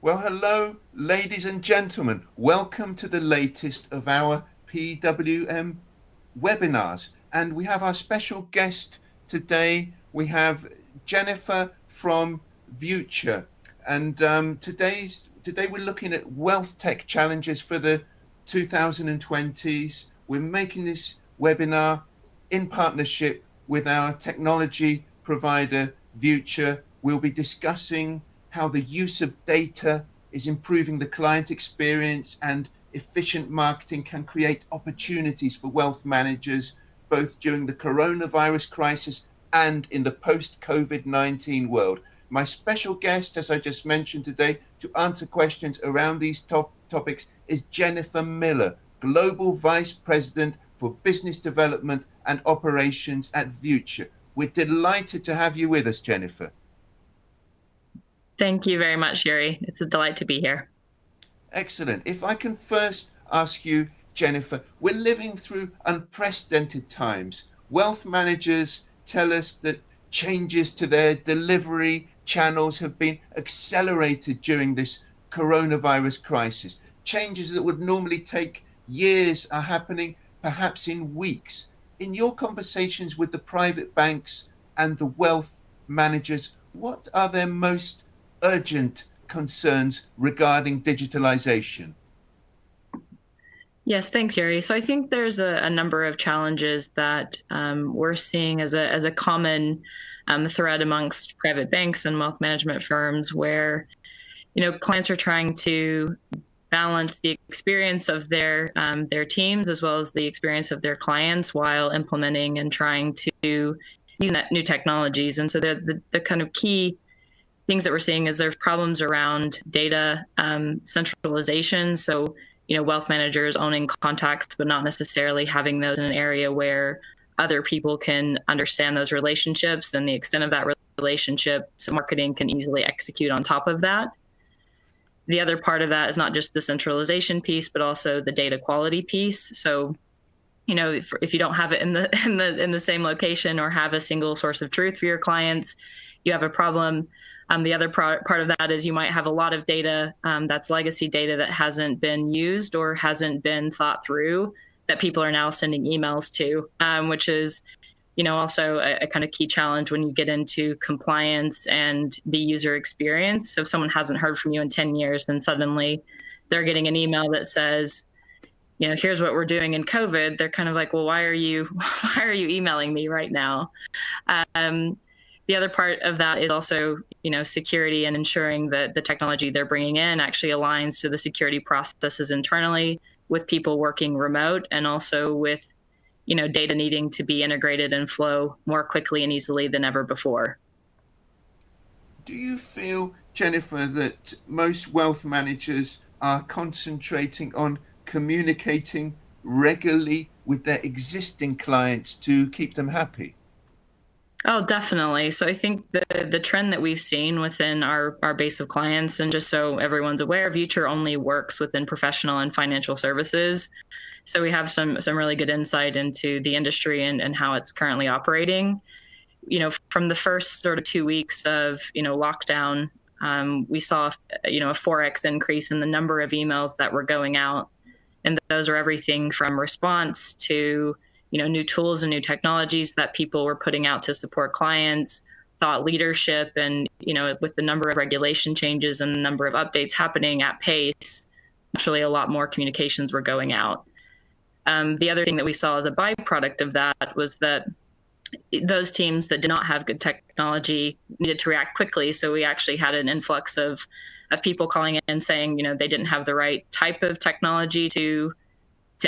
Well, hello, ladies and gentlemen. Welcome to the latest of our PWM webinars. And we have our special guest today. We have Jennifer from Vuture. And today we're looking at WealthTech challenges for the 2020s. We're making this webinar in partnership with our technology provider, Vuture. We'll be discussing how the use of data is improving the client experience, and efficient marketing can create opportunities for wealth managers, both during the coronavirus crisis and in the post-COVID-19 world. My special guest, as I just mentioned today, to answer questions around these topics is Jennifer Miller, Global Vice President for Business Development and Operations at Vuture. We're delighted to have you with us, Jennifer. Thank you very much, Yuri. It's a delight to be here. Excellent. If I can first ask you, Jennifer, we're living through unprecedented times. Wealth managers tell us that changes to their delivery channels have been accelerated during this coronavirus crisis. Changes that would normally take years are happening perhaps in weeks. In your conversations with the private banks and the wealth managers, what are their most urgent concerns regarding digitalization? Yes, thanks, Yuri. So I think there's a number of challenges that we're seeing as a common thread amongst private banks and wealth management firms, where clients are trying to balance the experience of their teams as well as the experience of their clients while implementing and trying to use new technologies. And so the kind of key things that we're seeing is there's problems around data centralization. So, wealth managers owning contacts, but not necessarily having those in an area where other people can understand those relationships and the extent of that relationship, so marketing can easily execute on top of that. The other part of that is not just the centralization piece, but also the data quality piece. So, if you don't have it in the same location or have a single source of truth for your clients, you have a problem. The other part of that is you might have a lot of data that's legacy data that hasn't been used or hasn't been thought through, that people are now sending emails to, which is also a kind of key challenge when you get into compliance and the user experience. So if someone hasn't heard from you in 10 years, then suddenly they're getting an email that says, here's what we're doing in COVID. They're kind of like, well, why are you emailing me right now? The other part of that is also, security and ensuring that the technology they're bringing in actually aligns to the security processes internally, with people working remote, and also with, data needing to be integrated and flow more quickly and easily than ever before. Do you feel, Jennifer, that most wealth managers are concentrating on communicating regularly with their existing clients to keep them happy? Oh, definitely. So I think the trend that we've seen within our base of clients, and just so everyone's aware, Vuture only works within professional and financial services. So we have some really good insight into the industry and how it's currently operating. From the first sort of 2 weeks of, lockdown, we saw, a 4x increase in the number of emails that were going out. And those are everything from response to new tools and new technologies that people were putting out to support clients, thought leadership, and, with the number of regulation changes and the number of updates happening at pace, actually a lot more communications were going out. The other thing that we saw as a byproduct of that was that those teams that did not have good technology needed to react quickly. So we actually had an influx of people calling in saying, they didn't have the right type of technology to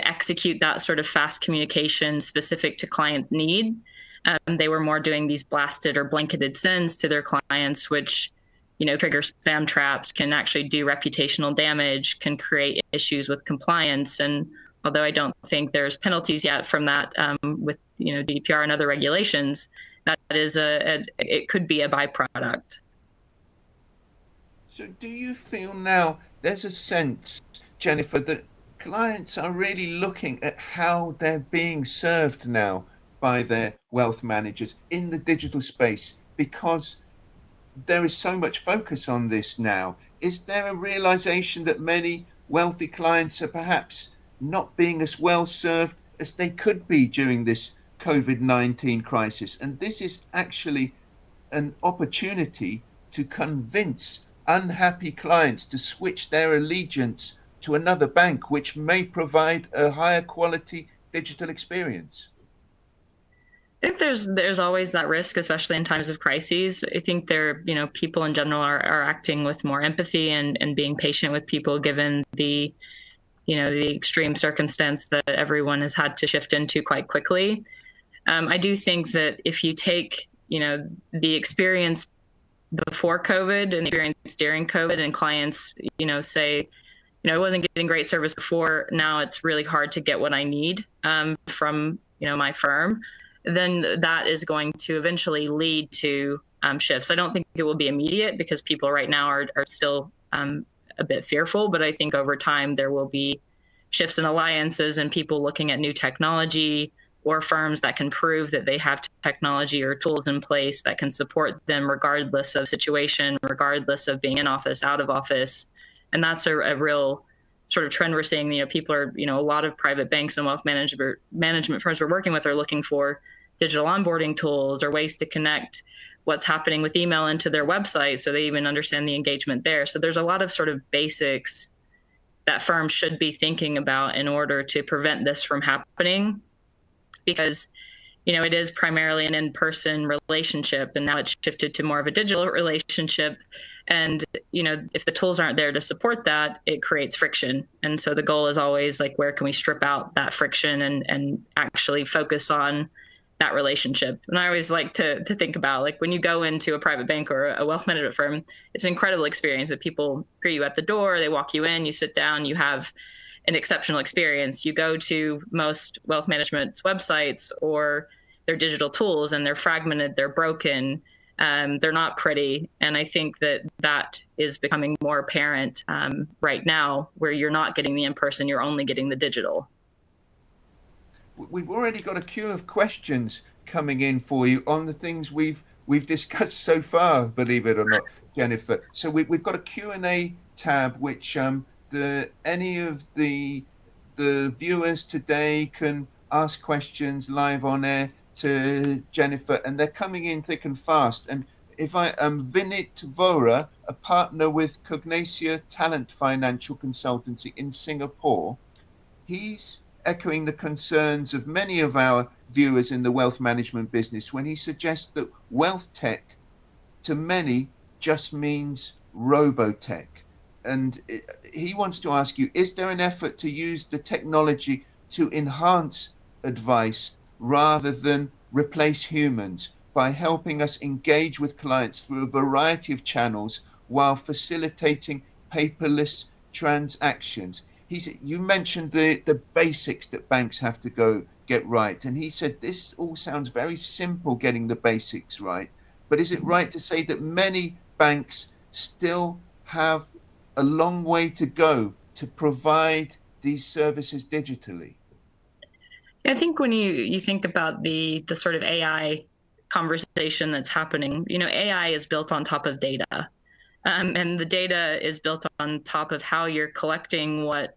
execute that sort of fast communication specific to client need. They were more doing these blasted or blanketed sends to their clients, which, trigger spam traps, can actually do reputational damage, can create issues with compliance. And although I don't think there's penalties yet from that with, GDPR and other regulations, that is it could be a byproduct. So do you feel now there's a sense, Jennifer, that clients are really looking at how they're being served now by their wealth managers in the digital space, because there is so much focus on this now? is there a realization that many wealthy clients are perhaps not being as well served as they could be during this COVID-19 crisis? And this is actually an opportunity to convince unhappy clients to switch their allegiance to another bank, which may provide a higher quality digital experience. I think there's always that risk, especially in times of crises. I think people in general are acting with more empathy and being patient with people, given the extreme circumstance that everyone has had to shift into quite quickly. I do think that if you take the experience before COVID and the experience during COVID, and clients say, I wasn't getting great service before, now it's really hard to get what I need from my firm, then that is going to eventually lead to shifts. I don't think it will be immediate, because people right now are still a bit fearful, but I think over time there will be shifts in alliances and people looking at new technology, or firms that can prove that they have technology or tools in place that can support them regardless of situation, regardless of being in office, out of office. And that's a real sort of trend we're seeing. People are, a lot of private banks and wealth management firms we're working with are looking for digital onboarding tools or ways to connect what's happening with email into their website, so they even understand the engagement there. So there's a lot of sort of basics that firms should be thinking about in order to prevent this from happening, because it is primarily an in-person relationship, and now it's shifted to more of a digital relationship. And if the tools aren't there to support that, it creates friction. And so the goal is always like, where can we strip out that friction and actually focus on that relationship? And I always like to think about, like, when you go into a private bank or a wealth management firm, it's an incredible experience that people greet you at the door, they walk you in, you sit down, you have an exceptional experience. You go to most wealth management websites or their digital tools, and they're fragmented, they're broken, they're not pretty. And I think that is becoming more apparent right now, where you're not getting the in-person, you're only getting the digital. We've already got a queue of questions coming in for you on the things we've discussed so far, believe it or not, Jennifer. So we've got a Q&A tab, which any of the viewers today can ask questions live on air to Jennifer, and they're coming in thick and fast. And if I am Vinit Vora, a partner with Cognacia Talent Financial Consultancy in Singapore, he's echoing the concerns of many of our viewers in the wealth management business when he suggests that wealth tech to many just means robotech. And he wants to ask you, is there an effort to use the technology to enhance advice rather than replace humans by helping us engage with clients through a variety of channels while facilitating paperless transactions? He said, you mentioned the basics that banks have to go get right. And he said, this all sounds very simple, getting the basics right. But is it right to say that many banks still have a long way to go to provide these services digitally? I think when you think about the sort of AI conversation that's happening, AI is built on top of data. And the data is built on top of how you're collecting what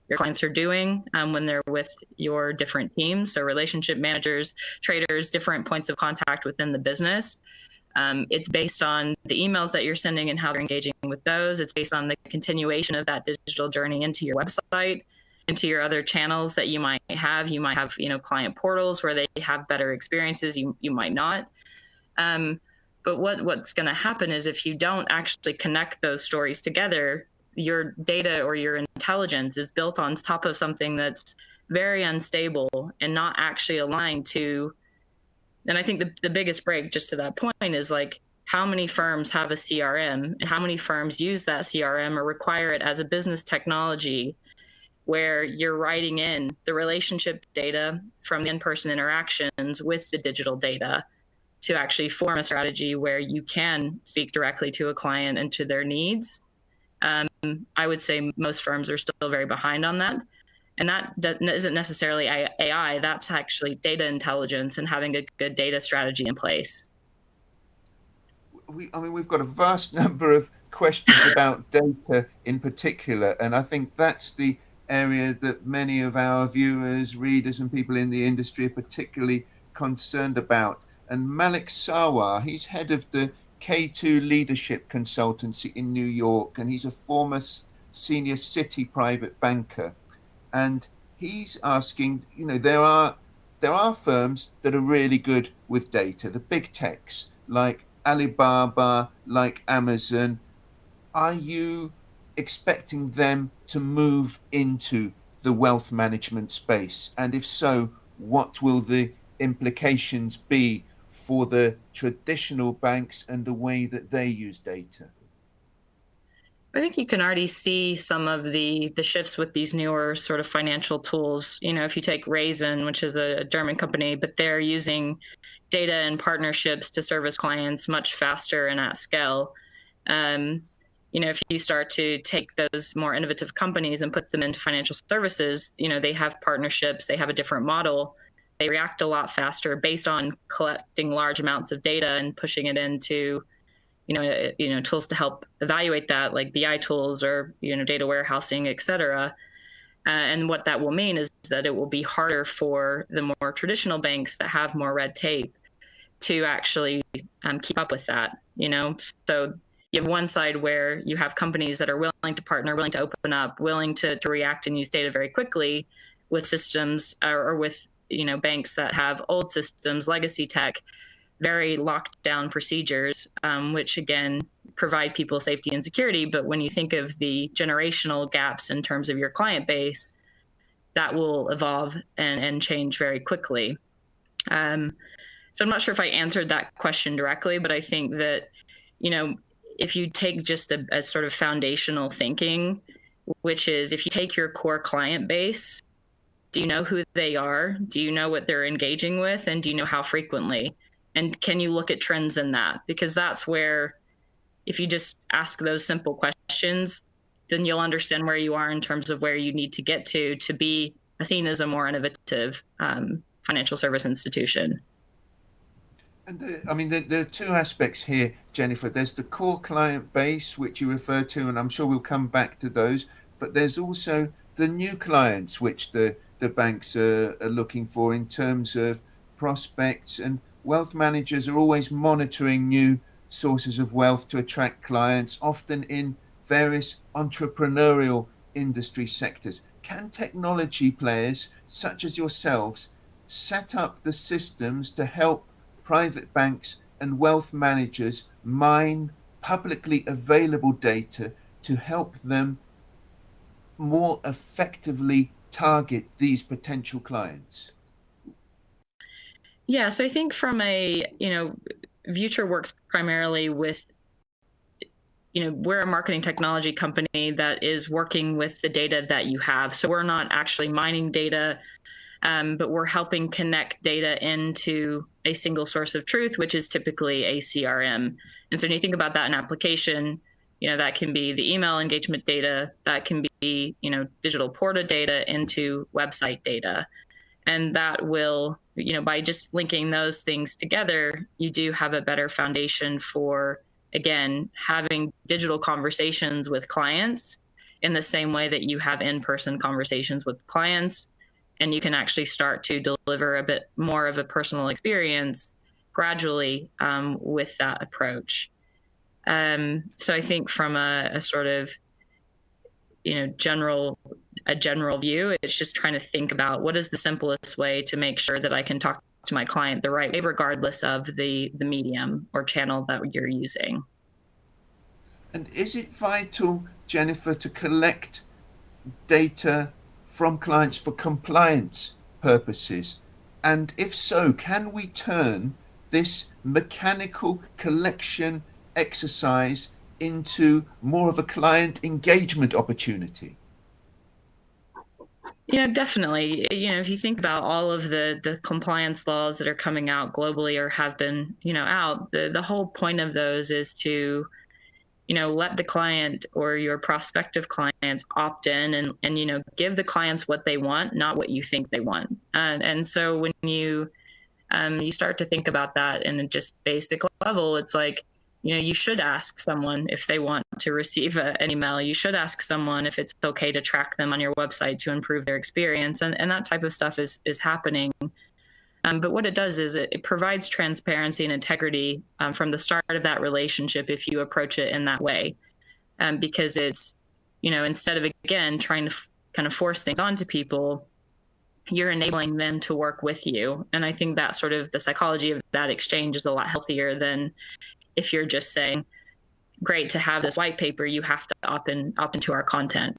your clients are doing when they're with your different teams. So relationship managers, traders, different points of contact within the business. It's based on the emails that you're sending and how they're engaging with those. It's based on the continuation of that digital journey into your website, into your other channels that you might have. You might have, client portals where they have better experiences. You might not. But what's going to happen is, if you don't actually connect those stories together, your data or your intelligence is built on top of something that's very unstable and not actually aligned to. And I think the biggest break, just to that point, is like, how many firms have a CRM and how many firms use that CRM or require it as a business technology, where you're writing in the relationship data from the in-person interactions with the digital data to actually form a strategy where you can speak directly to a client and to their needs. I would say most firms are still very behind on that. And that isn't necessarily AI, that's actually data intelligence and having a good data strategy in place. We've got a vast number of questions about data in particular, and I think that's the area that many of our viewers, readers, and people in the industry are particularly concerned about. And Malik Sawar, he's head of the K2 Leadership Consultancy in New York, and he's a former senior Citi private banker. And he's asking, there are firms that are really good with data, the big techs like Alibaba, like Amazon. Are you expecting them to move into the wealth management space? And if so, what will the implications be for the traditional banks and the way that they use data? I think you can already see some of the shifts with these newer sort of financial tools. If you take Raisin, which is a German company, but they're using data and partnerships to service clients much faster and at scale. If you start to take those more innovative companies and put them into financial services, they have partnerships, they have a different model. They react a lot faster based on collecting large amounts of data and pushing it into tools to help evaluate that, like BI tools or data warehousing, et cetera. And what that will mean is that it will be harder for the more traditional banks that have more red tape to actually keep up with that. So you have one side where you have companies that are willing to partner, willing to open up, willing to react and use data very quickly with systems or with banks that have old systems, legacy tech, very locked down procedures, which again provide people safety and security. But when you think of the generational gaps in terms of your client base, that will evolve and change very quickly. So I'm not sure if I answered that question directly, but I think that, if you take just a sort of foundational thinking, which is if you take your core client base, do you know who they are? Do you know what they're engaging with? And do you know how frequently? And can you look at trends in that? Because that's where, if you just ask those simple questions, then you'll understand where you are in terms of where you need to get to be seen as a more innovative financial service institution. And there are two aspects here, Jennifer. There's the core client base, which you refer to, and I'm sure we'll come back to those. But there's also the new clients, which the banks are looking for in terms of prospects. And wealth managers are always monitoring new sources of wealth to attract clients, often in various entrepreneurial industry sectors. Can technology players such as yourselves set up the systems to help private banks and wealth managers mine publicly available data to help them more effectively target these potential clients? Yeah, so I think from Vuture works primarily with, we're a marketing technology company that is working with the data that you have. So we're not actually mining data, but we're helping connect data into a single source of truth, which is typically a CRM. And so when you think about that in application, that can be the email engagement data, that can be, digital portal data into website data. And that will, by just linking those things together, you do have a better foundation for, again, having digital conversations with clients in the same way that you have in-person conversations with clients. And you can actually start to deliver a bit more of a personal experience gradually with that approach. So I think from a sort of, general view, it's just trying to think about what is the simplest way to make sure that I can talk to my client the right way, regardless of the medium or channel that you're using. And is it vital, Jennifer, to collect data from clients for compliance purposes? And if so, can we turn this mechanical collection exercise into more of a client engagement opportunity? Yeah, definitely. If you think about all of the compliance laws that are coming out globally or have been, out, the whole point of those is to, let the client or your prospective clients opt in and give the clients what they want, not what you think they want. And so when you start to think about that in a just basic level, it's like, you should ask someone if they want to receive an email. You should ask someone if it's okay to track them on your website to improve their experience. And that type of stuff is happening. But what it does is it provides transparency and integrity from the start of that relationship if you approach it in that way. Because it's, instead of, again, trying to kind of force things onto people, you're enabling them to work with you. And I think that sort of the psychology of that exchange is a lot healthier than if you're just saying, great to have this white paper, you have to opt into our content.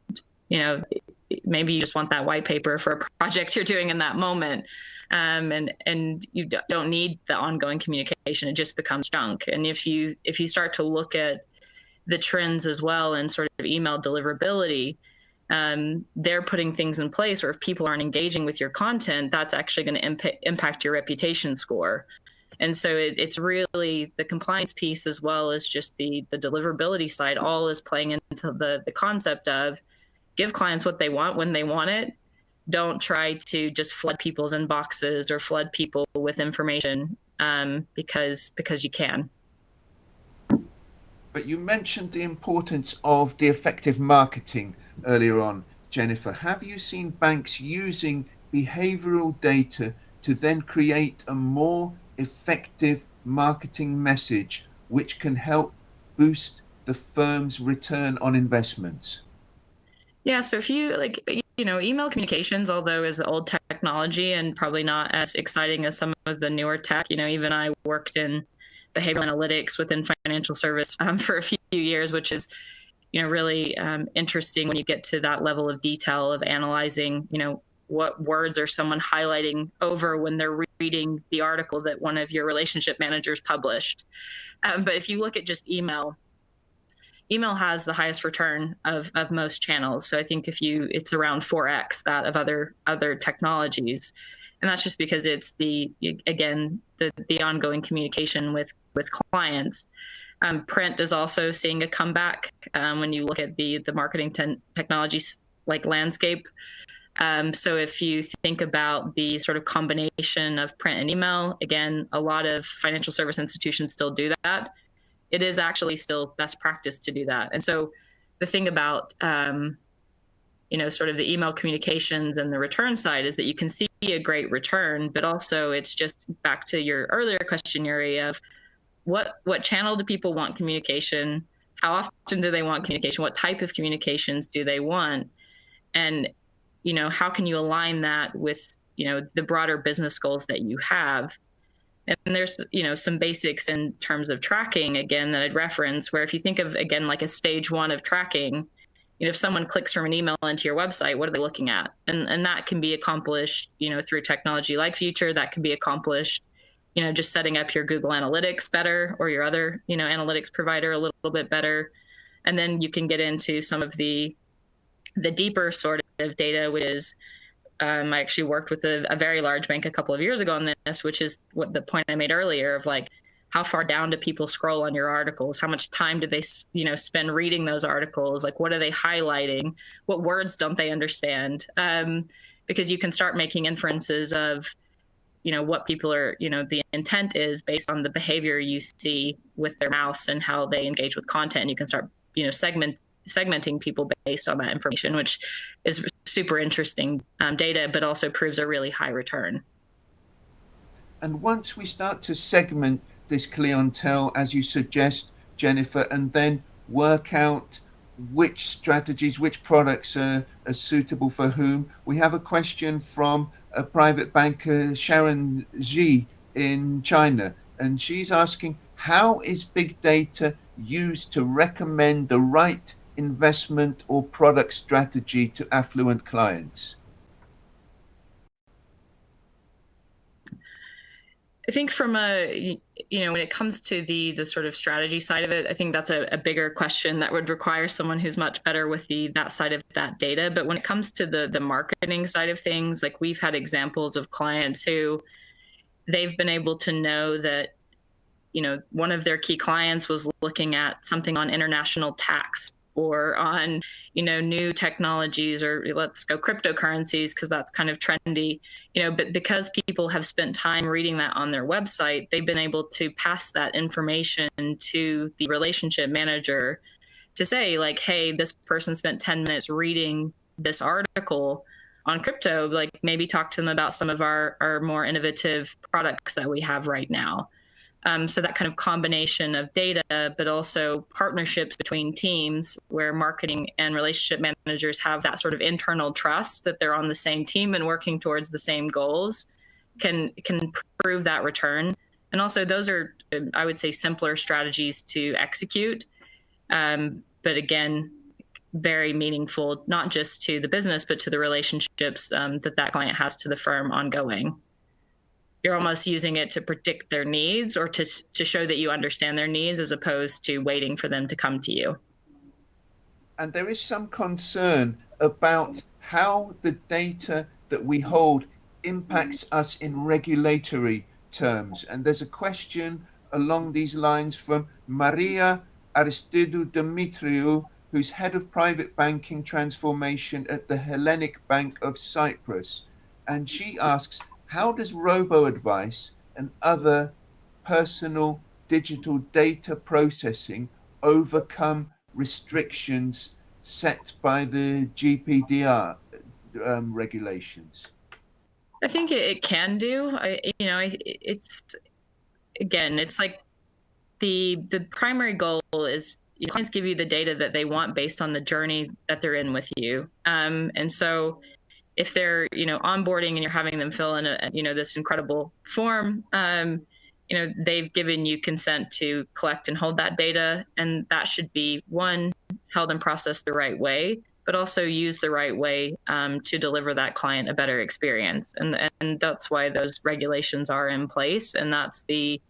Maybe you just want that white paper for a project you're doing in that moment. And you don't need the ongoing communication. It just becomes junk. And if you start to look at the trends as well and sort of email deliverability, they're putting things in place where if people aren't engaging with your content, that's actually going to impact your reputation score. And so it's really the compliance piece as well as just the deliverability side, all is playing into the concept of give clients what they want when they want it. Don't try to just flood people's inboxes or flood people with information because you can. But you mentioned the importance of the effective marketing earlier on, Jennifer. Have you seen banks using behavioral data to then create a more effective marketing message which can help boost the firm's return on investments? Yeah, so if you email communications, although is old technology and probably not as exciting as some of the newer tech, even I worked in behavioral analytics within financial service for a few years, which is, really interesting when you get to that level of detail of analyzing, what words are someone highlighting over when they're reading the article that one of your relationship managers published. But if you look at just email has the highest return of most channels. So I think it's around 4x that of other technologies. And that's just because it's the ongoing communication with clients. Print is also seeing a comeback when you look at the marketing technologies like landscape. So if you think about the sort of combination of print and email, again, a lot of financial service institutions still do that. It is actually still best practice to do that. And so the thing about, sort of the email communications and the return side is that you can see a great return, but also it's just back to your earlier question, Yuri, of what channel do people want communication? How often do they want communication? What type of communications do they want? And, how can you align that with, the broader business goals that you have? And there's, some basics in terms of tracking, again, that I'd reference, where if you think of, again, like a stage one of tracking, if someone clicks from an email into your website, what are they looking at? And that can be accomplished, through technology like Vuture. That can be accomplished, just setting up your Google Analytics better or your other, analytics provider a little bit better. And then you can get into some of the deeper sort of data, which is, I actually worked with a very large bank a couple of years ago on this, which is what the point I made earlier of like, how far down do people scroll on your articles? How much time do they, spend reading those articles? Like, what are they highlighting? What words don't they understand? Because you can start making inferences of, what people are, the intent is based on the behavior you see with their mouse and how they engage with content. You can start, segmenting people based on that information, which is super interesting data, but also proves a really high return. And once we start to segment this clientele, as you suggest, Jennifer, and then work out which strategies, which products are suitable for whom, we have a question from a private banker, Sharon Xi in China, and she's asking, how is big data used to recommend the right investment or product strategy to affluent clients? I think from when it comes to the sort of strategy side of it, I think that's a bigger question that would require someone who's much better with that side of that data. But when it comes to the marketing side of things, like we've had examples of clients who they've been able to know that, one of their key clients was looking at something on international tax or on, new technologies, or let's go cryptocurrencies because that's kind of trendy, but because people have spent time reading that on their website, they've been able to pass that information to the relationship manager to say, like, hey, this person spent 10 minutes reading this article on crypto, like maybe talk to them about some of our more innovative products that we have right now. So that kind of combination of data, but also partnerships between teams where marketing and relationship managers have that sort of internal trust that they're on the same team and working towards the same goals, can prove that return. And also those are, I would say, simpler strategies to execute. But again, very meaningful, not just to the business, but to the relationships that client has to the firm ongoing. You're almost using it to predict their needs or to show that you understand their needs as opposed to waiting for them to come to you. And there is some concern about how the data that we hold impacts us in regulatory terms. And there's a question along these lines from Maria Aristidou Dimitriou, who's head of private banking transformation at the Hellenic Bank of Cyprus. And she asks, how does robo-advice and other personal digital data processing overcome restrictions set by the GDPR regulations? I think it can do. It's, again, it's like the primary goal is clients give you the data that they want based on the journey that they're in with you. And so if they're, onboarding and you're having them fill in this incredible form, they've given you consent to collect and hold that data. And that should be, one, held and processed the right way, but also used the right way to deliver that client a better experience. And that's why those regulations are in place. And that's the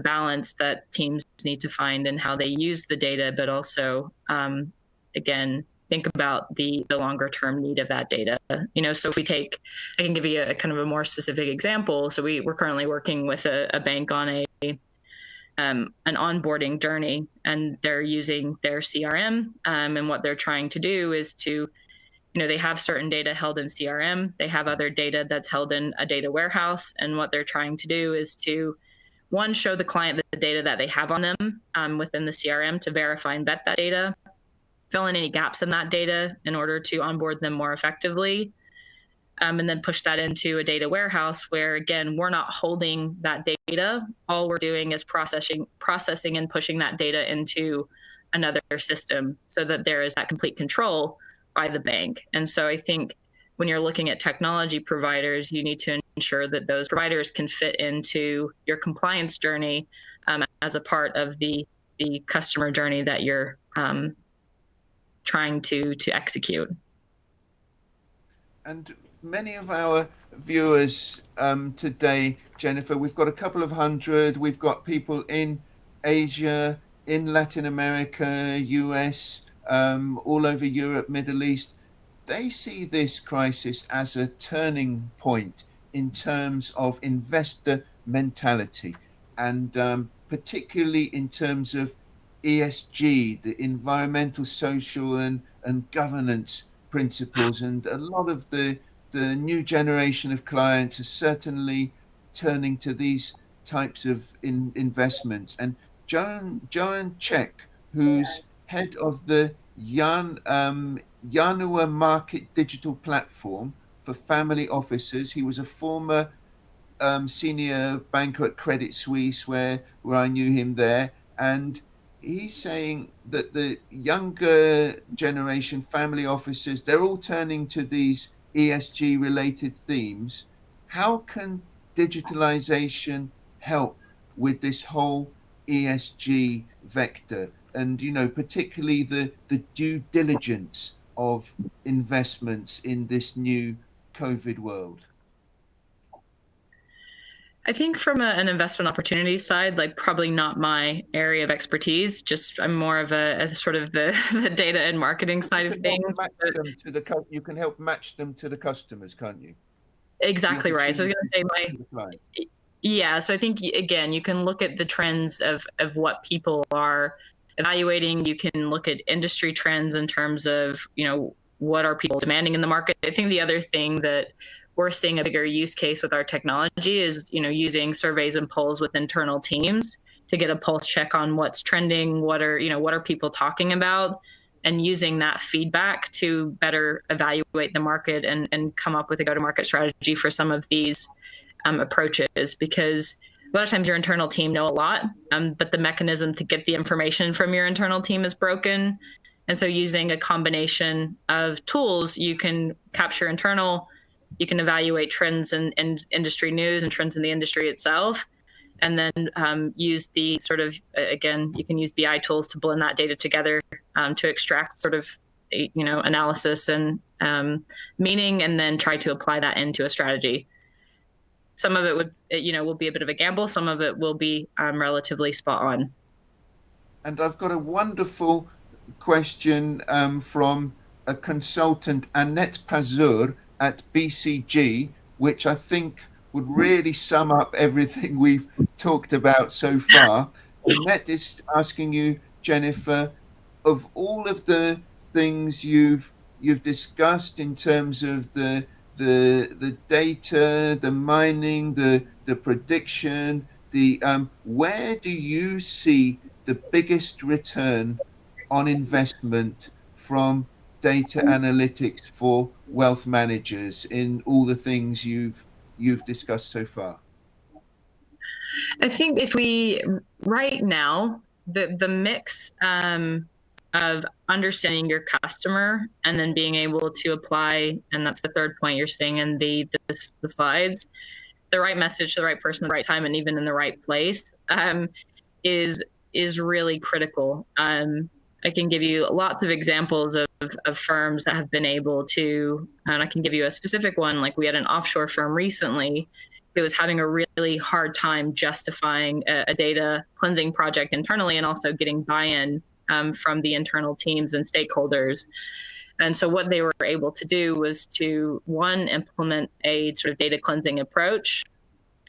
balance that teams need to find in how they use the data, but also, again, think about the longer term need of that data. So if I can give you a kind of a more specific example. So we're currently working with a bank on an onboarding journey, and they're using their CRM. And what they're trying to do is to, they have certain data held in CRM. They have other data that's held in a data warehouse. And what they're trying to do is to, one, show the client the data that they have on them within the CRM to verify and vet that data, fill in any gaps in that data in order to onboard them more effectively, and then push that into a data warehouse where, again, we're not holding that data. All we're doing is processing and pushing that data into another system so that there is that complete control by the bank. And so I think when you're looking at technology providers, you need to ensure that those providers can fit into your compliance journey as a part of the customer journey that you're trying to execute. And many of our viewers today, Jennifer, we've got a couple of hundred. We've got people in Asia, in Latin America, US, all over Europe, Middle East. They see this crisis as a turning point in terms of investor mentality, and particularly in terms of ESG, the environmental, social, and governance principles. And a lot of the new generation of clients are certainly turning to these types of investments. And Joan Czech, who's head of the Yanua Market Digital Platform for family offices. He was a former senior banker at Credit Suisse, where I knew him there. And he's saying that the younger generation family offices, they're all turning to these ESG related themes. How can digitalization help with this whole ESG vector? And, particularly the due diligence of investments in this new COVID world? I think from an investment opportunity side, like probably not my area of expertise. Just I'm more of a sort of the data and marketing side of things. You can help match them to the customers, can't you? Exactly right. So I was going to say So I think, again, you can look at the trends of what people are evaluating. You can look at industry trends in terms of, what are people demanding in the market. I think the other thing that we're seeing a bigger use case with our technology is, using surveys and polls with internal teams to get a pulse check on what's trending, what are people talking about, and using that feedback to better evaluate the market and come up with a go-to-market strategy for some of these approaches. Because a lot of times your internal team know a lot, but the mechanism to get the information from your internal team is broken. And so using a combination of tools, you can capture internal, you can evaluate trends in industry news and trends in the industry itself, and then use the again, you can use BI tools to blend that data together to extract analysis and meaning, and then try to apply that into a strategy. Some of it will be a bit of a gamble. Some of it will be relatively spot on. And I've got a wonderful question from a consultant, Annette Pazur at BCG, which I think would really sum up everything we've talked about so far. Annette is asking you, Jennifer, of all of the things you've discussed in terms of the data, the mining, the prediction, where do you see the biggest return on investment from data analytics for wealth managers in all the things you've discussed so far? I think right now, the mix of understanding your customer and then being able to apply, and that's the third point you're seeing in the slides, the right message to the right person at the right time and even in the right place is really critical. I can give you lots of examples of firms that have been able to, and I can give you a specific one. Like, we had an offshore firm recently who was having a really hard time justifying a data cleansing project internally and also getting buy-in from the internal teams and stakeholders. And so what they were able to do was to, one, implement a sort of data cleansing approach,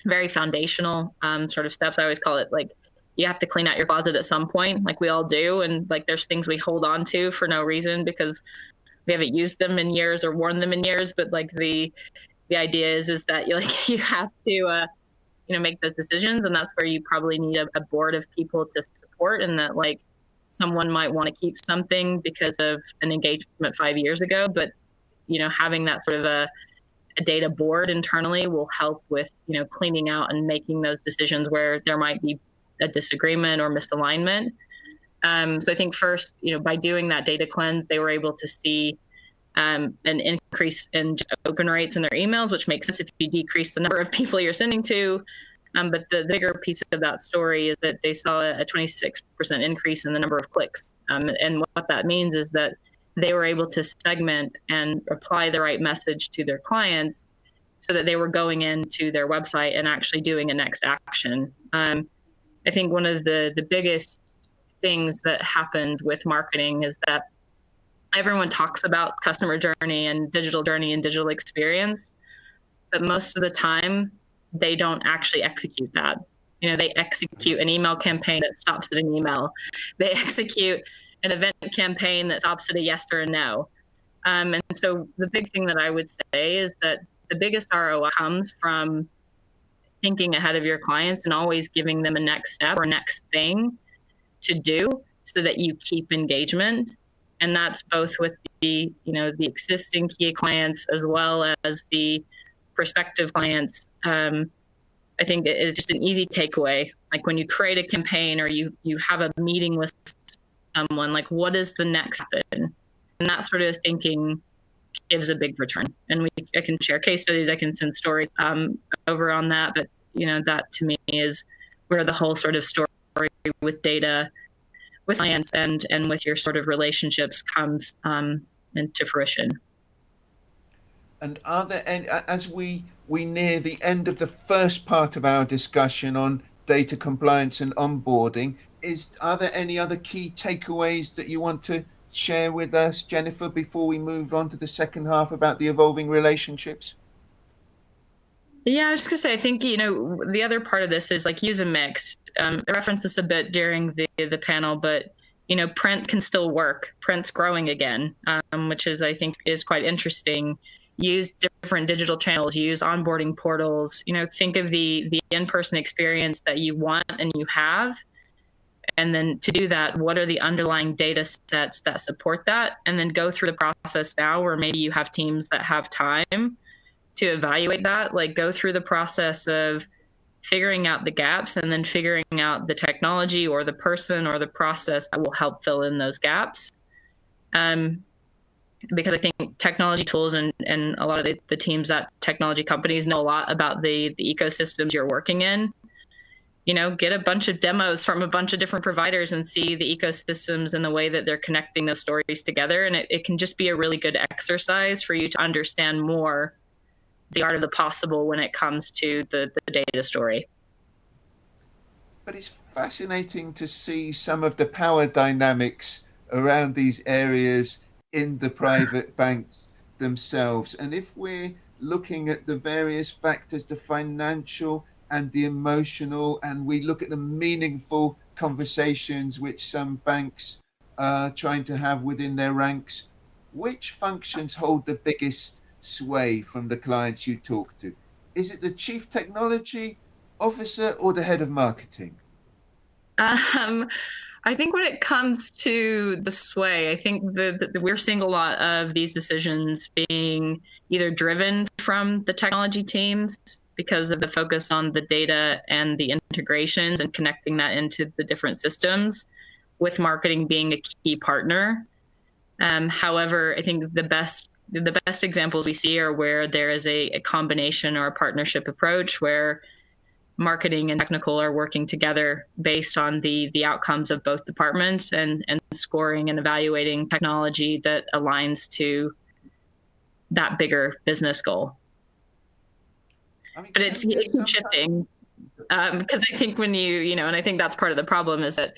very foundational sort of steps. I always call it, like, you have to clean out your closet at some point, like we all do. And like, there's things we hold on to for no reason because we haven't used them in years or worn them in years. But like the idea is that you have to, make those decisions. And that's where you probably need a board of people to support, and that like someone might want to keep something because of an engagement 5 years ago. But, having that sort of a data board internally will help with, cleaning out and making those decisions where there might be a disagreement or misalignment. So I think first, by doing that data cleanse, they were able to see an increase in open rates in their emails, which makes sense if you decrease the number of people you're sending to. But the bigger piece of that story is that they saw a 26% increase in the number of clicks. And what that means is that they were able to segment and apply the right message to their clients so that they were going into their website and actually doing a next action. I think one of the biggest things that happens with marketing is that everyone talks about customer journey and digital experience, but most of the time they don't actually execute that. They execute an email campaign that stops at an email. They execute an event campaign that stops at a yes or a no. And so the big thing that I would say is that the biggest ROI comes from thinking ahead of your clients and always giving them a next step or next thing to do so that you keep engagement. And that's both with the existing key clients as well as the prospective clients. I think it's just an easy takeaway. Like, when you create a campaign or you have a meeting with someone, like, what is the next thing? And that sort of thinking gives a big return. And I can share case studies, I can send stories over on that, but that to me is where the whole sort of story with data, with clients and with your sort of relationships comes into fruition. And are there any, as we near the end of the first part of our discussion on data compliance and onboarding, are there any other key takeaways that you want to share with us, Jennifer, before we move on to the second half about the evolving relationships? Yeah, I was just gonna say, I think, the other part of this is like, use a mix. I referenced this a bit during the panel, but, print can still work. Print's growing again, which is, I think, is quite interesting. Use different digital channels, use onboarding portals, think of the in-person experience that you want and you have. And then to do that, what are the underlying data sets that support that? And then go through the process now where maybe you have teams that have time to evaluate that, like go through the process of figuring out the gaps and then figuring out the technology or the person or the process that will help fill in those gaps. Because I think technology tools and a lot of the teams at technology companies know a lot about the ecosystems you're working in. Get a bunch of demos from a bunch of different providers and see the ecosystems and the way that they're connecting those stories together. And it can just be a really good exercise for you to understand more the art of the possible when it comes to the data story. But it's fascinating to see some of the power dynamics around these areas in the private banks themselves. And if we're looking at the various factors, the financial and the emotional, and we look at the meaningful conversations which some banks are trying to have within their ranks, which functions hold the biggest sway from the clients you talk to? Is it the chief technology officer or the head of marketing? I think when it comes to the sway, I think that we're seeing a lot of these decisions being either driven from the technology teams because of the focus on the data and the integrations and connecting that into the different systems, with marketing being a key partner. However, I think the best examples we see are where there is a combination or a partnership approach where marketing and technical are working together based on the outcomes of both departments and scoring and evaluating technology that aligns to that bigger business goal. But it's shifting because I think when and I think that's part of the problem is that,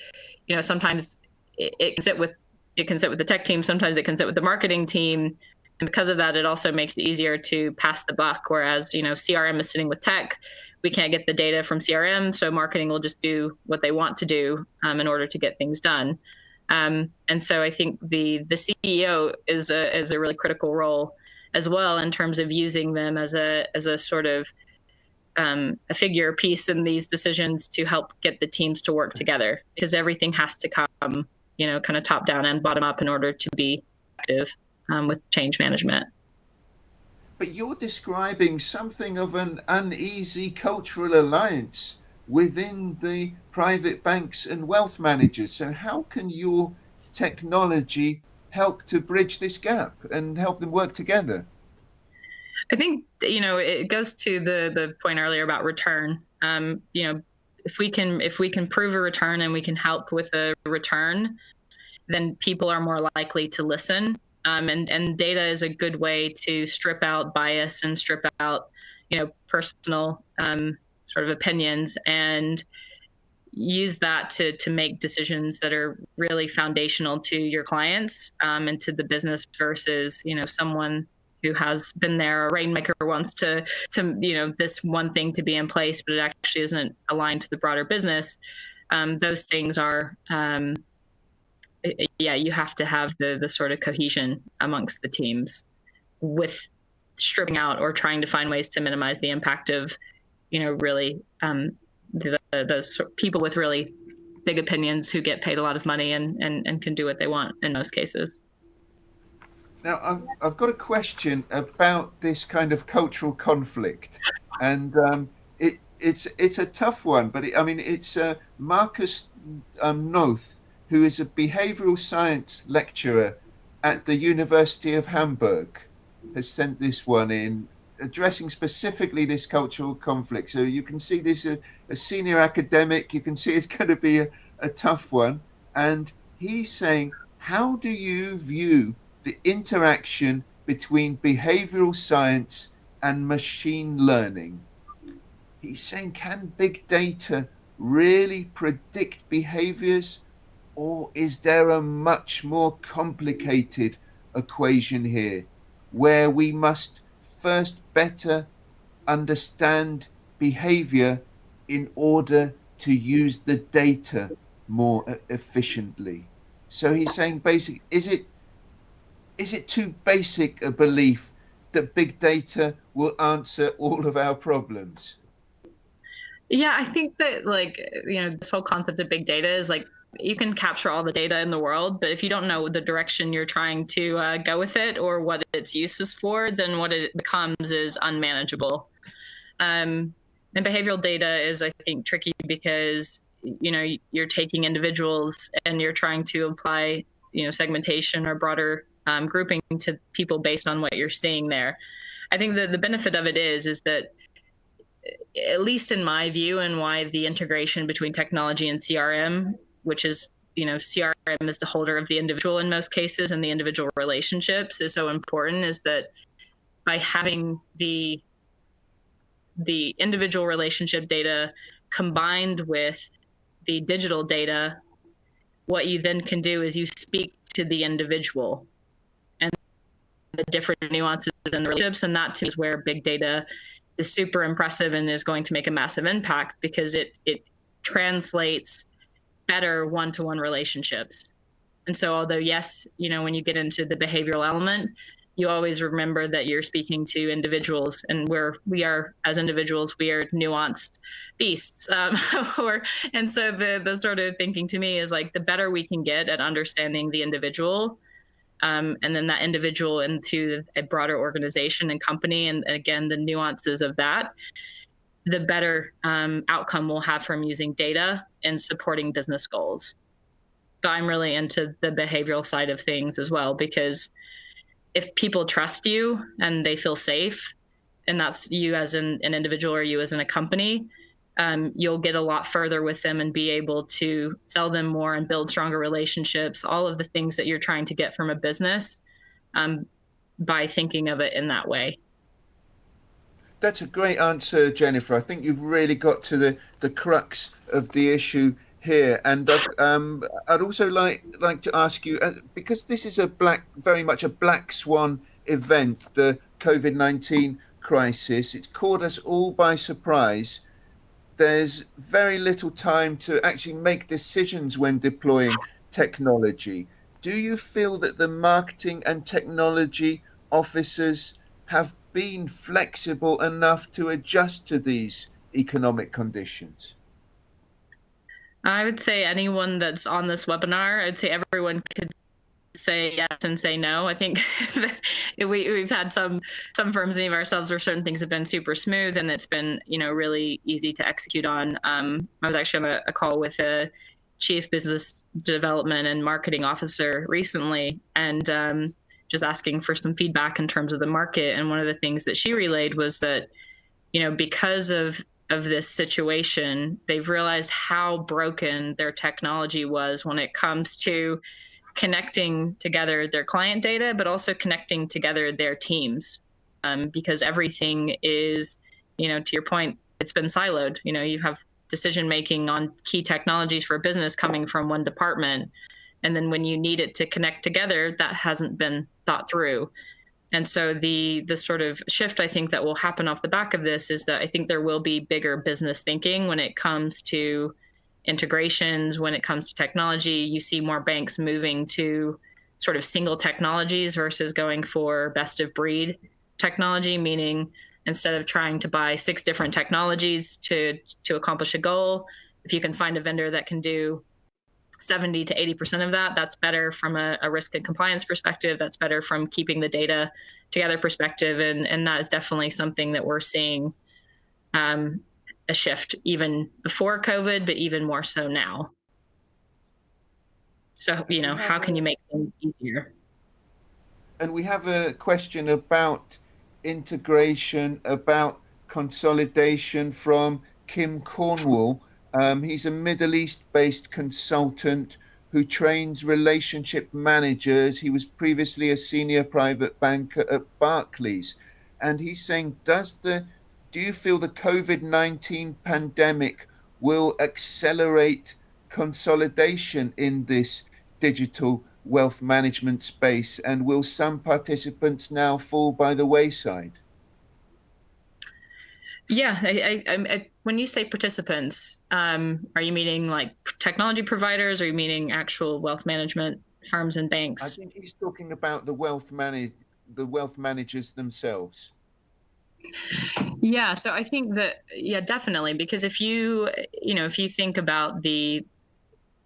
sometimes it can sit with the tech team, sometimes it can sit with the marketing team. And because of that, it also makes it easier to pass the buck. Whereas, CRM is sitting with tech. We can't get the data from CRM, so marketing will just do what they want to do in order to get things done. And so I think the CEO is a really critical role as well in terms of using them as a sort of a figure piece in these decisions to help get the teams to work together, because everything has to come, kind of top down and bottom up in order to be effective with change management. But you're describing something of an uneasy cultural alliance within the private banks and wealth managers. So how can your technology help to bridge this gap and help them work together? I think, it goes to the point earlier about return. If we can prove a return and we can help with a return, then people are more likely to listen. And data is a good way to strip out bias and strip out, personal sort of opinions and use that to make decisions that are really foundational to your clients and to the business versus, someone who has been there, a rainmaker wants to this one thing to be in place, but it actually isn't aligned to the broader business. Those things are you have to have the sort of cohesion amongst the teams with stripping out or trying to find ways to minimize the impact of, really those people with really big opinions who get paid a lot of money and can do what they want in most cases. Now, I've got a question about this kind of cultural conflict, and it's a tough one, but it's Marcus Noth, who is a behavioral science lecturer at the University of Hamburg, has sent this one in, addressing specifically this cultural conflict. So you can see this a senior academic, you can see it's going to be a tough one. And he's saying, how do you view the interaction between behavioral science and machine learning? He's saying, can big data really predict behaviors? Or is there a much more complicated equation here where we must first better understand behavior in order to use the data more efficiently? So he's saying basically, is it too basic a belief that big data will answer all of our problems? Yeah, I think that like, this whole concept of big data is like you can capture all the data in the world, but if you don't know the direction you're trying to go with it or what its use is for, then what it becomes is unmanageable. And behavioral data is, I think, tricky because you're taking individuals and you're trying to apply segmentation or broader grouping to people based on what you're seeing there. I think that the benefit of it is that, at least in my view, and why the integration between technology and CRM, which is, CRM is the holder of the individual in most cases, and the individual relationships is so important, is that by having the individual relationship data combined with the digital data, what you then can do is you speak to the individual and the different nuances in the relationships. And that too is where big data is super impressive and is going to make a massive impact, because it translates better one-to-one relationships. And so, although yes, when you get into the behavioral element, you always remember that you're speaking to individuals, and we are as individuals, we are nuanced beasts. And so the sort of thinking to me is like, the better we can get at understanding the individual, and then that individual into a broader organization and company, and again the nuances of that, the better outcome we'll have from using data and supporting business goals. But I'm really into the behavioral side of things as well, because if people trust you and they feel safe, and that's you as an individual or you as in a company, you'll get a lot further with them and be able to sell them more and build stronger relationships, all of the things that you're trying to get from a business, by thinking of it in that way. That's a great answer, Jennifer. I think you've really got to the crux of the issue here. And I'd also like to ask you, because this is very much a black swan event, the COVID-19 crisis. It's caught us all by surprise. There's very little time to actually make decisions when deploying technology. Do you feel that the marketing and technology officers have been flexible enough to adjust to these economic conditions? I would say anyone that's on this webinar, I'd say everyone could say yes and say no. I think we've had some firms, and even ourselves, where certain things have been super smooth and it's been really easy to execute on. I was actually on a call with a chief business development and marketing officer recently, and just asking for some feedback in terms of the market. And one of the things that she relayed was that because of this situation, they've realized how broken their technology was when it comes to connecting together their client data, but also connecting together their teams, because everything is, to your point, it's been siloed. You have decision making on key technologies for a business coming from one department, and then when you need it to connect together, that hasn't been thought through. And so the sort of shift, I think, that will happen off the back of this is that I think there will be bigger business thinking when it comes to integrations, when it comes to technology. You see more banks moving to sort of single technologies versus going for best of breed technology, meaning instead of trying to buy 6 different technologies to accomplish a goal, if you can find a vendor that can do 70 to 80% of that, that's better from a risk and compliance perspective. That's better from keeping the data together perspective. And that is definitely something that we're seeing a shift even before COVID, but even more so now. So, how can you make things easier? And we have a question about integration, about consolidation from Kim Cornwall. He's a Middle East-based consultant who trains relationship managers. He was previously a senior private banker at Barclays. And he's saying, do you feel the COVID-19 pandemic will accelerate consolidation in this digital wealth management space? And will some participants now fall by the wayside? Yeah, when you say participants, are you meaning like technology providers, or are you meaning actual wealth management firms and I banks. think he's talking about the wealth managers themselves. Yeah, so I think that, yeah, definitely, because if you think about the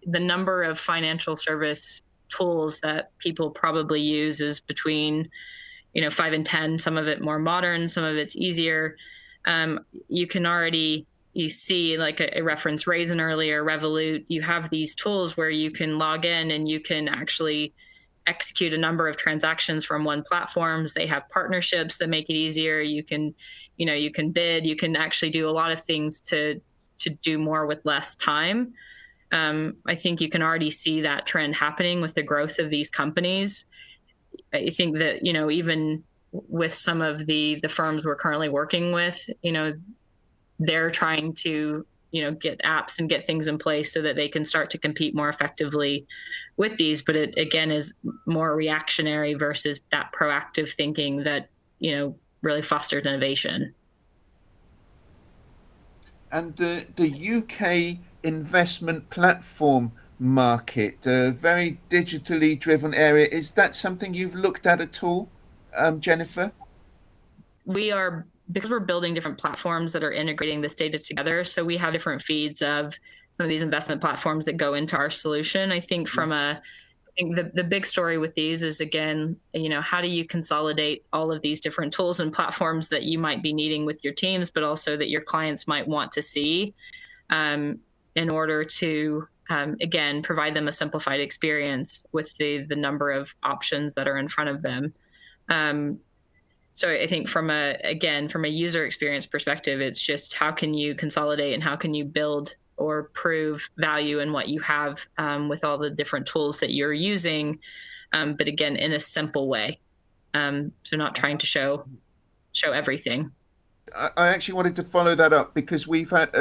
number of financial service tools that people probably use is between 5 and 10, some of it more modern, some of it's easier. You can already, you see, like a reference Raisin earlier, Revolut, you have these tools where you can log in and you can actually execute a number of transactions from one platforms. They have partnerships that make it easier. You can bid, you can actually do a lot of things to do more with less time. I think you can already see that trend happening with the growth of these companies. I think that, even with some of the firms we're currently working with, they're trying to, get apps and get things in place so that they can start to compete more effectively with these. But it, again, is more reactionary versus that proactive thinking that, really fosters innovation. And the UK investment platform market, a very digitally driven area, is that something you've looked at all, Jennifer? Because we're building different platforms that are integrating this data together, so we have different feeds of some of these investment platforms that go into our solution. I think Yeah. the big story with these is, again, how do you consolidate all of these different tools and platforms that you might be needing with your teams, but also that your clients might want to see, in order to, again, provide them a simplified experience with the number of options that are in front of them. So I think from a user experience perspective, it's just how can you consolidate and how can you build or prove value in what you have, with all the different tools that you're using, but again, in a simple way. So not trying to show everything. I actually wanted to follow that up because we've had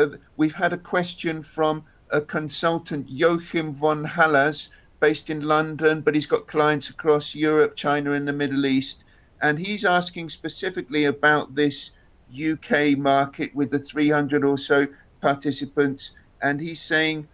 a question from a consultant, Joachim von Hallas, based in London, but he's got clients across Europe, China, and the Middle East, and he's asking specifically about this UK market with the 300 or so participants, and he's saying,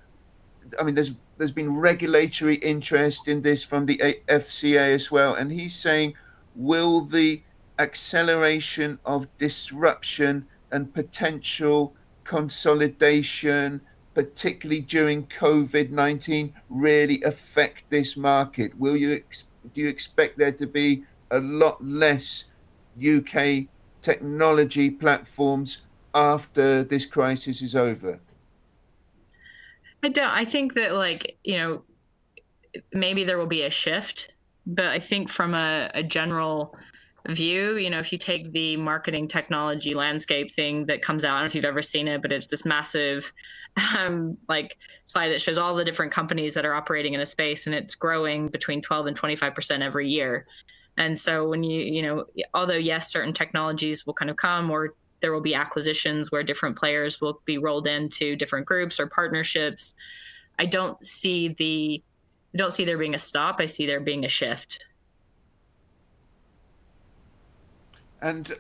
I mean, there's been regulatory interest in this from the FCA as well, and he's saying, will the acceleration of disruption and potential consolidation, particularly during COVID-19, really affect this market? Do you expect there to be a lot less UK technology platforms after this crisis is over? I don't. I think that, like, maybe there will be a shift, but I think from a general view, if you take the marketing technology landscape thing that comes out, I don't know if you've ever seen it, but it's this massive, like, slide that shows all the different companies that are operating in a space, and it's growing between 12 and 25% every year. And so when although yes, certain technologies will kind of come, or there will be acquisitions where different players will be rolled into different groups or partnerships. I don't see there being a stop. I see there being a shift. And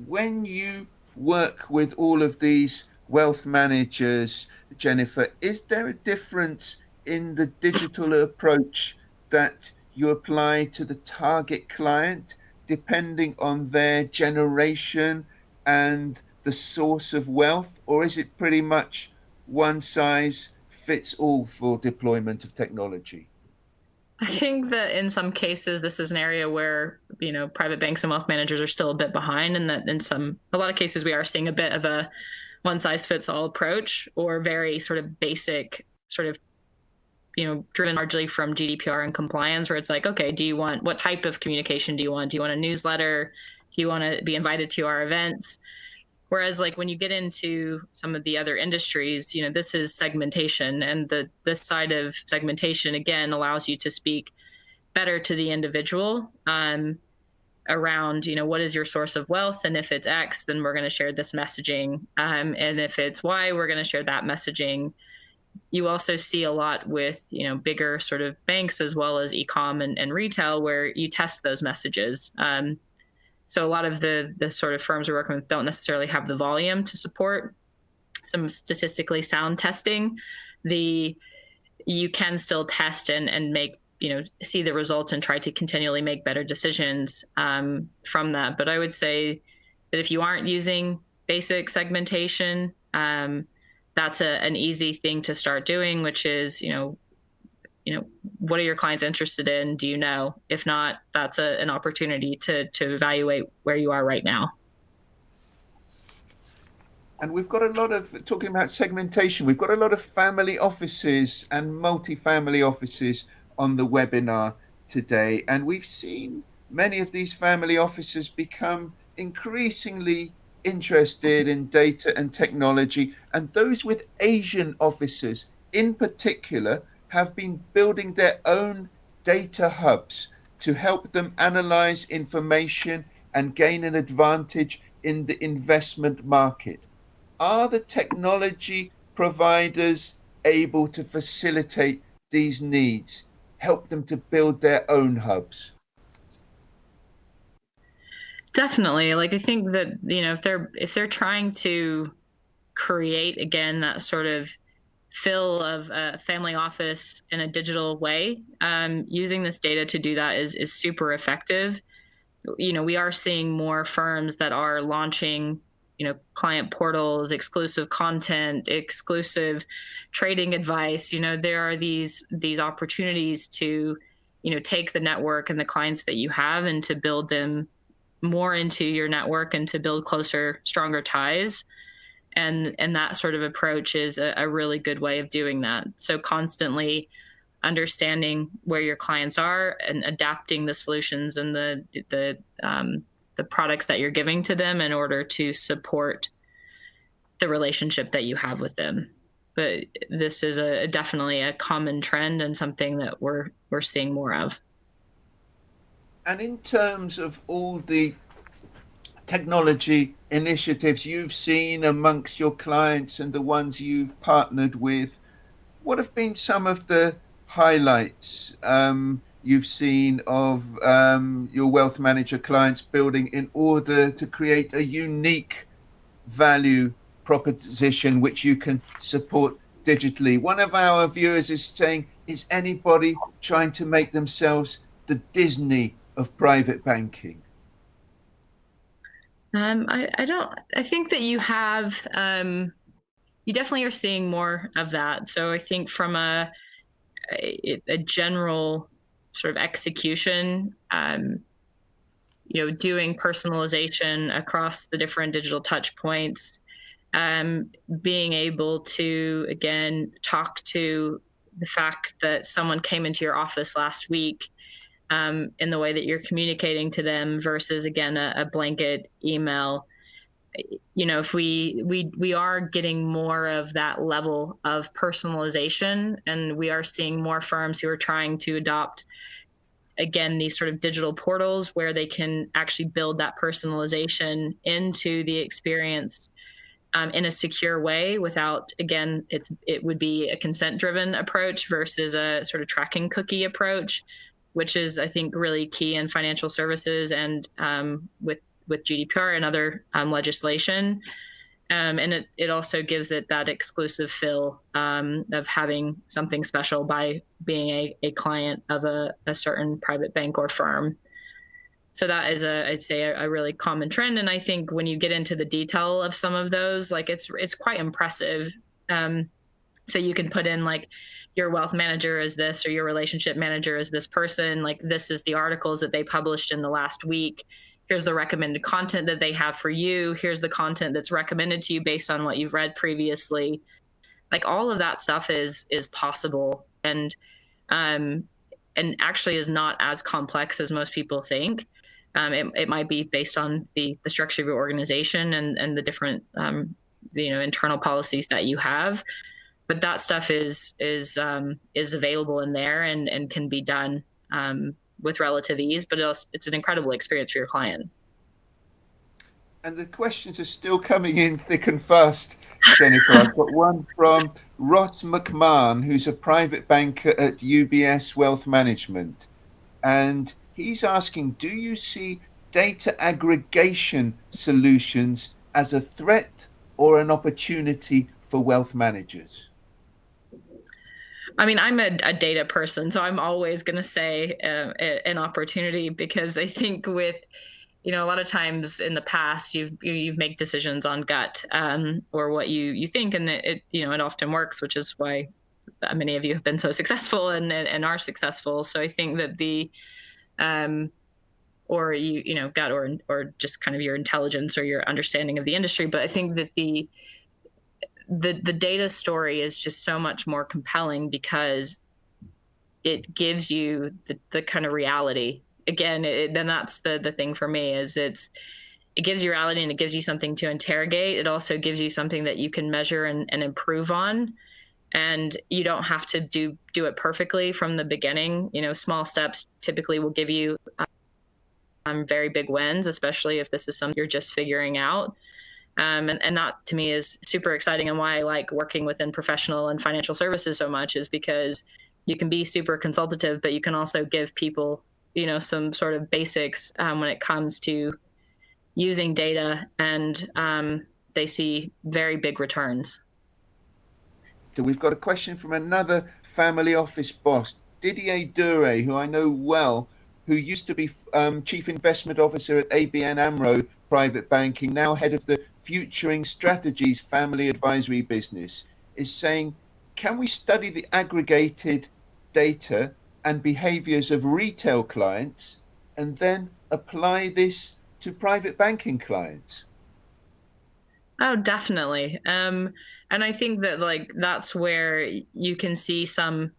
when you work with all of these wealth managers, Jennifer, is there a difference in the digital approach that you apply to the target client depending on their generation and the source of wealth? Or is it pretty much one size fits all for deployment of technology? I think that in some cases, this is an area where, private banks and wealth managers are still a bit behind, and that in a lot of cases, we are seeing a bit of a one size fits all approach, or very sort of basic, sort of, driven largely from GDPR and compliance, where it's like, okay, what type of communication do you want? Do you want a newsletter? Do you want to be invited to our events? Whereas, like, when you get into some of the other industries, this is segmentation, and this side of segmentation, again, allows you to speak better to the individual, around, what is your source of wealth, and if it's X, then we're going to share this messaging, and if it's Y, we're going to share that messaging. You also see a lot with, bigger sort of banks as well as e-com and retail, where you test those messages. So a lot of the sort of firms we're working with don't necessarily have the volume to support some statistically sound testing. You can still test and make see the results and try to continually make better decisions from that. But I would say that if you aren't using basic segmentation, that's an easy thing to start doing, which is, what are your clients interested in? Do you know? If not, that's an opportunity to evaluate where you are right now. And we've got a lot of, talking about segmentation, we've got a lot of family offices and multi-family offices on the webinar today. And we've seen many of these family offices become increasingly interested in data and technology. And those with Asian offices in particular have been building their own data hubs to help them analyze information and gain an advantage in the investment market. Are the technology providers able to facilitate these needs, help them to build their own hubs? Definitely. Like, I think that, if they're trying to create, again, that sort of fill of a family office in a digital way, using this data to do that is super effective. We are seeing more firms that are launching, client portals, exclusive content, exclusive trading advice. There are these opportunities to, take the network and the clients that you have and to build them more into your network and to build closer, stronger ties. And that sort of approach is a really good way of doing that. So constantly understanding where your clients are and adapting the solutions and the products that you're giving to them in order to support the relationship that you have with them. But this is definitely a common trend and something that we're seeing more of. And in terms of all the technology initiatives you've seen amongst your clients and the ones you've partnered with, what have been some of the highlights you've seen of your wealth manager clients building in order to create a unique value proposition which you can support digitally? One of our viewers is saying, is anybody trying to make themselves the Disney of private banking? I think that you have, you definitely are seeing more of that. So I think from a general sort of execution, doing personalization across the different digital touch points, being able to, again, talk to the fact that someone came into your office last week, in the way that you're communicating to them versus, again, a blanket email. If we are getting more of that level of personalization, and we are seeing more firms who are trying to adopt, again, these sort of digital portals where they can actually build that personalization into the experience in a secure way without, again, it would be a consent-driven approach versus a sort of tracking cookie approach, which is, I think, really key in financial services and with GDPR and other legislation. And it also gives it that exclusive feel of having something special by being a client of a certain private bank or firm. So that is I'd say a really common trend. And I think when you get into the detail of some of those, like it's quite impressive. So you can put in like your wealth manager is this, or your relationship manager is this person. Like, this is the articles that they published in the last week. Here's the recommended content that they have for you. Here's the content that's recommended to you based on what you've read previously. Like, all of that stuff is possible, and actually is not as complex as most people think. It might be based on the structure of your organization and the different internal policies that you have. But that stuff is available in there and can be done with relative ease. But it's an incredible experience for your client. And the questions are still coming in thick and fast, Jennifer. I've got one from Ross McMahon, who's a private banker at UBS Wealth Management. And he's asking, do you see data aggregation solutions as a threat or an opportunity for wealth managers? I mean, I'm a data person, so I'm always going to say an opportunity, because I think with, a lot of times in the past you've made decisions on gut, or what you think, and it often works, which is why many of you have been so successful and are successful. So I think that the or gut, or just kind of your intelligence or your understanding of the industry, but I think that the data story is just so much more compelling, because it gives you the kind of reality. Again, then that's the thing for me, is it gives you reality, and it gives you something to interrogate. It also gives you something that you can measure and improve on. And you don't have to do it perfectly from the beginning. Small steps typically will give you very big wins, especially if this is something you're just figuring out. And that to me is super exciting, and why I like working within professional and financial services so much, is because you can be super consultative, but you can also give people, some sort of basics when it comes to using data, and they see very big returns. So we've got a question from another family office boss, Didier Dure, who I know well, who used to be Chief Investment Officer at ABN AMRO Private Banking, now head of the Futuring Strategies family advisory business, is saying, can we study the aggregated data and behaviors of retail clients and then apply this to private banking clients? Oh, definitely. And I think that that's where you can see some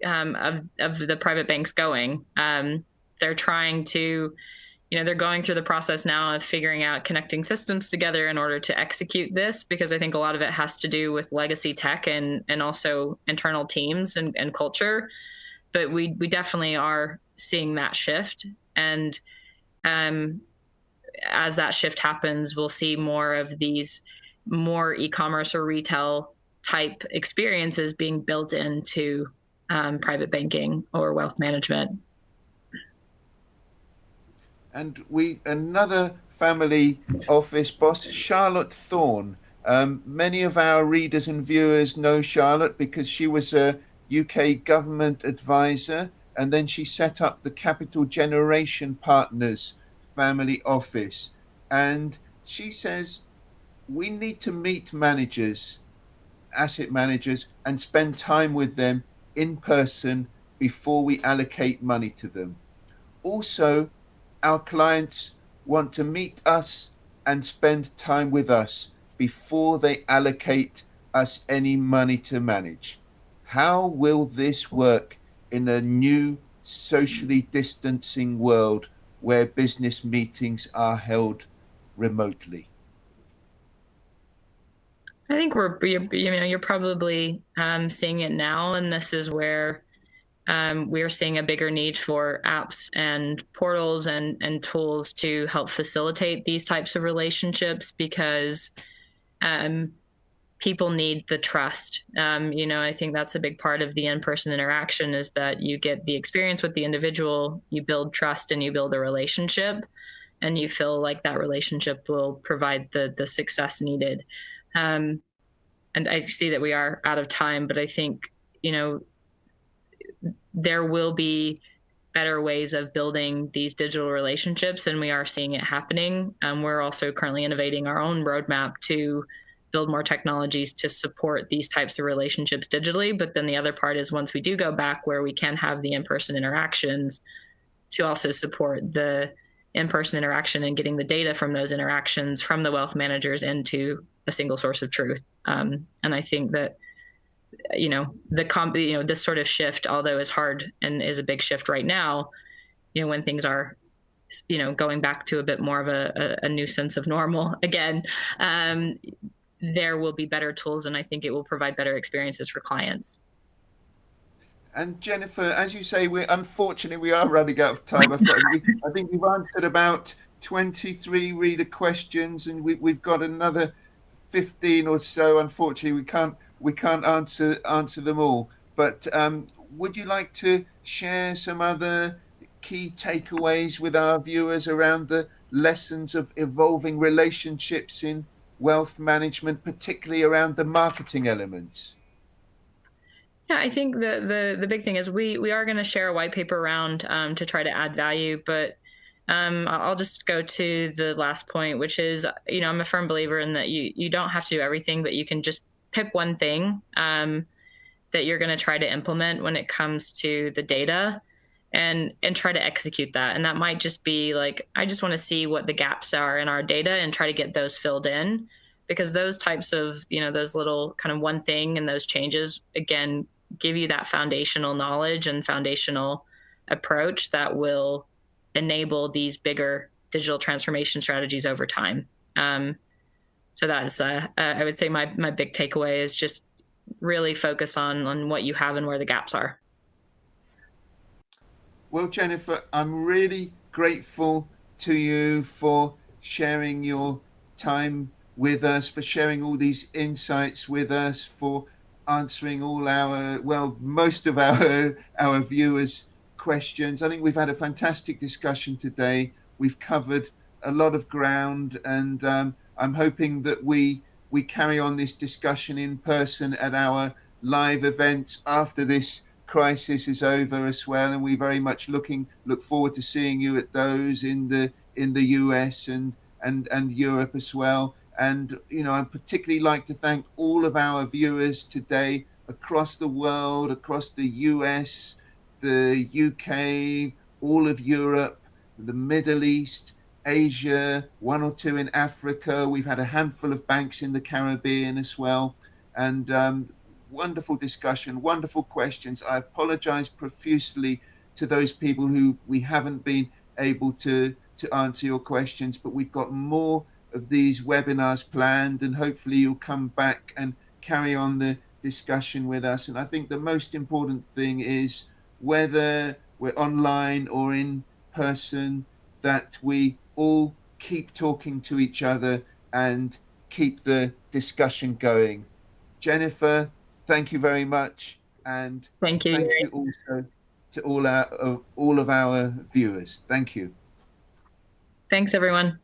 of the private banks going. They're trying to, they're going through the process now of figuring out connecting systems together in order to execute this, because I think a lot of it has to do with legacy tech and also internal teams and culture. But we definitely are seeing that shift. And as that shift happens, we'll see more of these more e-commerce or retail type experiences being built into private banking or wealth management. And another family office boss, Charlotte Thorne. Many of our readers and viewers know Charlotte because she was a UK government advisor, and then she set up the Capital Generation Partners family office. And she says we need to meet managers, asset managers, and spend time with them in person before we allocate money to them. Also, our clients want to meet us and spend time with us before they allocate us any money to manage. How will this work in a new socially distancing world where business meetings are held remotely? I think you're probably seeing it now, and this is where we're seeing a bigger need for apps and portals and tools to help facilitate these types of relationships, because people need the trust. I think that's a big part of the in-person interaction, is that you get the experience with the individual, you build trust, and you build a relationship, and you feel like that relationship will provide the success needed. And I see that we are out of time, but I think, there will be better ways of building these digital relationships, and we are seeing it happening. We're also currently innovating our own roadmap to build more technologies to support these types of relationships digitally. But then the other part is, once we do go back where we can have the in-person interactions, to also support the in-person interaction and getting the data from those interactions from the wealth managers into a single source of truth. And I think that, this sort of shift, although is hard and is a big shift right now, when things are, going back to a bit more of a new sense of normal again, there will be better tools, and I think it will provide better experiences for clients. And Jennifer, as you say, unfortunately we are running out of time. I think we've answered about 23 reader questions, and we've got another 15 or so. Unfortunately, we can't answer them all. But would you like to share some other key takeaways with our viewers around the lessons of evolving relationships in wealth management, particularly around the marketing elements? Yeah, I think the big thing is we are going to share a white paper around to try to add value, but I'll just go to the last point, which is, I'm a firm believer in that you don't have to do everything, but you can just pick one thing that you're going to try to implement when it comes to the data, and try to execute that. And that might just be like, I just want to see what the gaps are in our data and try to get those filled in, because those types of, those little kind of one thing and those changes, again, give you that foundational knowledge and foundational approach that will enable these bigger digital transformation strategies over time. So that's, I would say, my big takeaway is just really focus on what you have and where the gaps are. Well, Jennifer, I'm really grateful to you for sharing your time with us, for sharing all these insights with us, for answering all our, well, most of our viewers' questions. I think we've had a fantastic discussion today. We've covered a lot of ground, and I'm hoping that we carry on this discussion in person at our live events after this crisis is over as well, and we very much look forward to seeing you at those in the US and Europe as well. And I'd particularly like to thank all of our viewers today across the world, across the US, the UK, all of Europe, the Middle East, Asia, one or two in Africa. We've had a handful of banks in the Caribbean as well, and wonderful discussion, wonderful questions. I apologize profusely to those people who we haven't been able to answer your questions, but we've got more of these webinars planned, and hopefully you'll come back and carry on the discussion with us. And I think the most important thing is, whether we're online or in person, that we all keep talking to each other and keep the discussion going. Jennifer, thank you very much, and Thank you, thank Yuri. you also to all of our viewers. Thank you. Thanks, everyone.